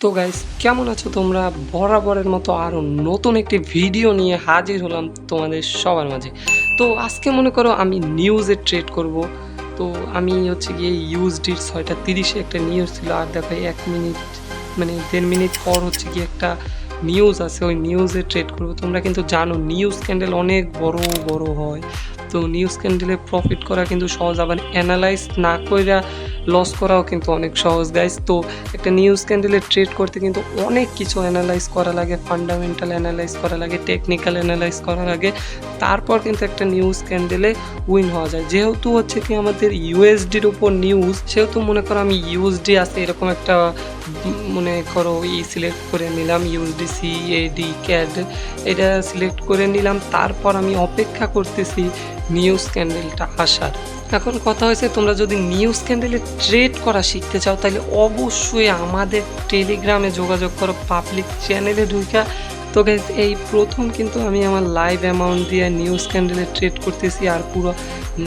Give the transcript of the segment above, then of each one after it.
তো গাইস কেমন আছো তোমরা? বরাবরের মতো আরও নতুন একটি ভিডিও নিয়ে হাজির হলাম তোমাদের সবার মাঝে। তো আজকে মনে করো আমি নিউজে ট্রেড করব। তো আমি হচ্ছে গিয়ে ইউএসডির 6:30 একটা নিউজ ছিল, আর দেখো 1 মিনিট মানে 1.5 মিনিট পর হচ্ছে গিয়ে একটা নিউজ আছে, ওই নিউজে ট্রেড করব। তোমরা কিন্তু জানো নিউজ ক্যান্ডেল অনেক বড় বড় হয়। তো নিউজ ক্যান্ডেলে প্রফিট করা কিন্তু সহজ, আবার অ্যানালাইজ না কইরা লস করাও কিন্তু অনেক সহজ গাইস। তো একটা নিউজ ক্যান্ডেলে ট্রেড করতে কিন্তু অনেক কিছু অ্যানালাইজ করা লাগে, ফান্ডামেন্টাল অ্যানালাইজ করা লাগে, টেকনিক্যাল অ্যানালাইজ করা লাগে, তারপর কিন্তু একটা নিউজ ক্যান্ডেলে উইন হওয়া যায়। যেহেতু হচ্ছে কি আমাদের ইউএসডির উপর নিউজ, সেহেতু মনে করো আমি ইউএসডি আছে এরকম একটা মনে করো সিলেক্ট করে নিলাম, ইউএসডি সিএডি ক্যাড এটা সিলেক্ট করে নিলাম। তারপর আমি অপেক্ষা করতেছি নিউজ ক্যান্ডেলটা আসার। এখন কথা হয়েছে, তোমরা যদি নিউজ ক্যান্ডেলে ট্রেড করা শিখতে চাও তাহলে অবশ্যই আমাদের টেলিগ্রামে যোগাযোগ করো, পাবলিক চ্যানেলে ঢুকা। তো গাইজ এই প্রথম কিন্তু আমি আমার লাইভ অ্যামাউন্ট দিয়ে নিউজ ক্যান্ডেলে ট্রেড করতেছি, আর পুরো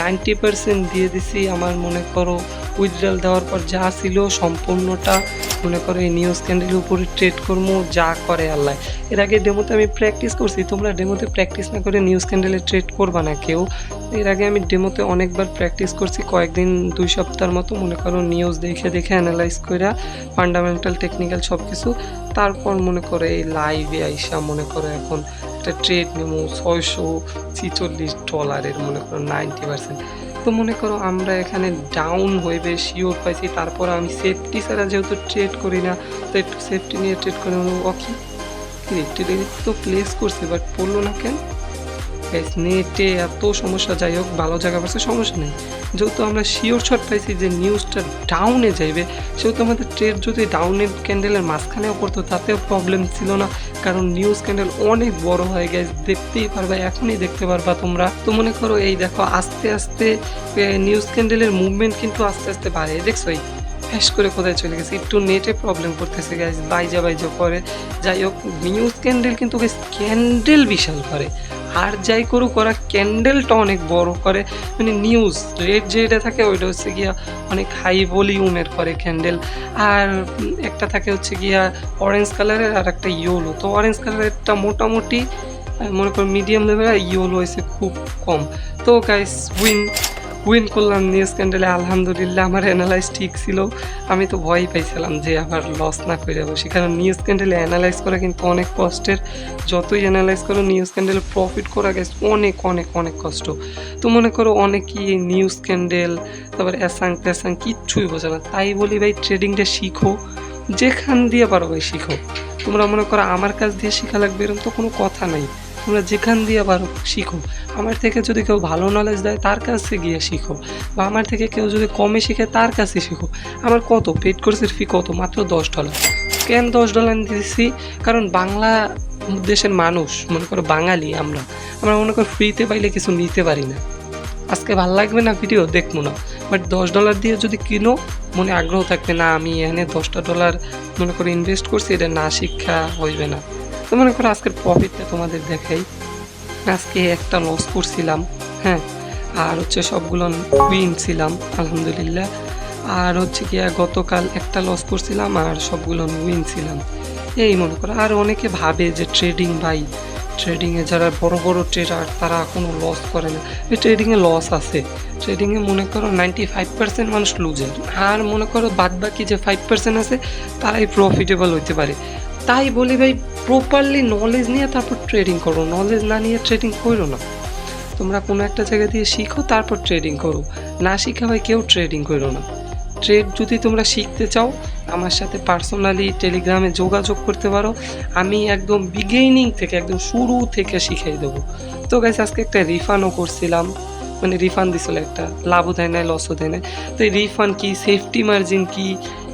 90% দিয়ে দিছি। আমার মনে করো উইথড্রল দেওয়ার পর যা ছিল সম্পূর্ণটা মনে করো এই নিউজ ক্যান্ডেলের উপরে ট্রেড করবো, যা করে আল্লাহ। এর আগে ডেমোতে আমি প্র্যাকটিস করছি, তোমরা ডেমোতে প্র্যাকটিস না করে নিউজ ক্যান্ডেলে ট্রেড করবা না কেউ। এর আগে আমি ডেমোতে অনেকবার প্র্যাকটিস করছি, কয়েকদিন 2 সপ্তাহের মতো মনে করো নিউজ দেখে দেখে অ্যানালাইজ করে ফান্ডামেন্টাল টেকনিক্যাল সব কিছু। তারপর মনে করো এই লাইভে আইসা মনে করো এখন একটা ট্রেড নেবো $646 মনে করো 90%। তো মনে করো আমরা এখানে ডাউন হইবে শিওর পাইছি, তারপর আমি সেফটি ছাড়া যেহেতু ট্রেড করি না, তো একটু সেফটি নিয়ে ট্রেড করে নেবো। ওকে ট্রেড তো প্লেস করছি, বাট পড়লো না কেন? নেটে এত সমস্যা। যাই হোক, ভালো জায়গা পাচ্ছে, সমস্যা নেই। যেহেতু আমরা শিওর শট পাইছি যে নিউজটা ডাউনে যাইবে, সেহেতু আমাদের ট্রেড যদি ডাউনের ক্যান্ডেলের মাঝখানেও পড়তো তাতেও প্রবলেম ছিল না, কারণ নিউজ ক্যান্ডেল অনেক বড় হয়ে গেছে, দেখতেই পারবা, এখনই দেখতে পারবা তোমরা। তো মনে করো এই দেখো আস্তে আস্তে নিউজ ক্যান্ডেলের মুভমেন্ট কিন্তু আস্তে আস্তে বাড়ে, দেখছো এই ফ্যাশ করে কোথায় চলে গেছে। একটু নেটে প্রবলেম করতেছে গাইজ, বাইজা বাইজা করে। যাই হোক, নিউজ ক্যান্ডেল কিন্তু গাইজ ক্যান্ডেল বিশাল করে, আর যাই করুক ওরা ক্যান্ডেলটা অনেক বড় করে। মানে নিউজ রেড যেটা থাকে ওইটা হচ্ছে গিয়া অনেক হাই ভলিউমের করে ক্যান্ডেল, আর একটা থাকে হচ্ছে গিয়া অরেঞ্জ কালারের, আর একটা ইয়েলো। তো অরেঞ্জ কালারেরটা মোটামুটি মনে করো মিডিয়াম লেভেল, আর ইয়েলো হয়েছে খুব কম। তো গাইস উইন করলাম নিউজ ক্যান্ডেলে, আলহামদুলিল্লাহ। আমার অ্যানালাইজ ঠিক ছিল, আমি তো ভয়ই পাইছিলাম যে আবার লস না করে বসি, কারণ নিউজ ক্যান্ডেলে অ্যানালাইজ করা কিন্তু অনেক কষ্টের। যতই অ্যানালাইজ করো নিউজ ক্যান্ডেলে প্রফিট করা গেছে অনেক অনেক অনেক কষ্ট। তো মনে করো অনেকই নিউজ ক্যান্ডেল তারপর অ্যাসাং ট্যাসাং কিচ্ছুই বোঝে না, তাই বলি ভাই ট্রেডিংটা শিখো, যেখান দিয়ে পারো ভাই শিখো। তোমরা মনে করো আমার কাছ দিয়ে শেখা লাগবে এরকম তো কোনো কথা নাই, তোমরা যেখান দিয়ে পারো শিখো। আমার থেকে যদি কেউ ভালো নলেজ দেয় তার কাছে গিয়ে শিখো, বা আমার থেকে কেউ যদি কমে শিখে তার কাছে শিখো। আমার কত পেড কোর্সের ফি কত? মাত্র $10। কেন $10 দিয়েছি? কারণ বাংলা দেশের মানুষ মনে করো বাঙালি, আমরা মনে করো ফ্রিতে পাইলে কিছু নিতে পারি না। আজকে ভাল লাগবে না ভিডিও দেখবো না, বাট $10 দিয়ে যদি কিনো মনে আগ্রহ থাকবে না, আমি এখানে $10 মনে করো ইনভেস্ট করছি, এটা না শিক্ষা হইবে না। তো মনে করো আজকের প্রফিটটা তোমাদের দেখাই। আজকে একটা লস করছিলাম, হ্যাঁ, আর হচ্ছে সবগুলো উইন ছিলাম আলহামদুলিল্লাহ। আর হচ্ছে কি গতকাল একটা লস করছিলাম আর সবগুলো উইন ছিলাম, এই মনে করো। আর অনেকে ভাবে যে ট্রেডিং ভাই, ট্রেডিংয়ে যারা বড় বড় ট্রেডার তারা কোনো লস করে না। এই ট্রেডিংয়ে লস আছে, ট্রেডিংয়ে মনে করো 95% মানুষ লুজার, আর মনে করো বাদ বাকি যে 5% আছে তারাই প্রফিটেবল হইতে পারে। তাই বলি ভাই প্রপারলি নলেজ নিয়ে তারপর ট্রেডিং করো, নলেজ না নিয়ে ট্রেডিং করো না। তোমরা কোনো একটা জায়গা দিয়ে শিখো তারপর ট্রেডিং করো, না শিখা ভাই কেউ ট্রেডিং করো না। ট্রেড যদি তোমরা শিখতে চাও আমার সাথে পার্সোনালি টেলিগ্রামে যোগাযোগ করতে পারো, আমি একদম বিগিনিং থেকে একদম শুরু থেকে শিখিয়ে দেবো। তো গাইস আজকে একটা রিফান্ডও করছিলাম, মানে রিফান্ড দিছিল, একটা লাভও দেয় না লসও দেয় না। তো এই রিফান্ড কী, সেফটি মার্জিন কী,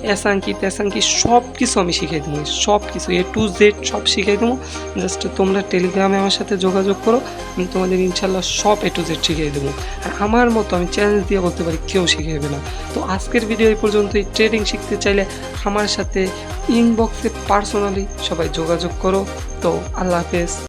অ্যাসাং কি ত্যাসাং কি সব কিছু আমি শিখাই দেবো, সব কিছু A to Z সব শিখাই দেবো। জাস্ট তোমরা টেলিগ্রামে আমার সাথে যোগাযোগ করো, আমি তোমাদের ইনশাল্লাহ সব A to Z শিখিয়ে দেবো। আর আমার মতো আমি চ্যালেঞ্জ দিয়ে বলতে পারি কেউ শিখাইবে না। তো আজকের ভিডিও এই পর্যন্তই। ট্রেডিং শিখতে চাইলে আমার সাথে ইনবক্সে পার্সোনালি সবাই যোগাযোগ করো। তো আল্লাহ হাফেজ।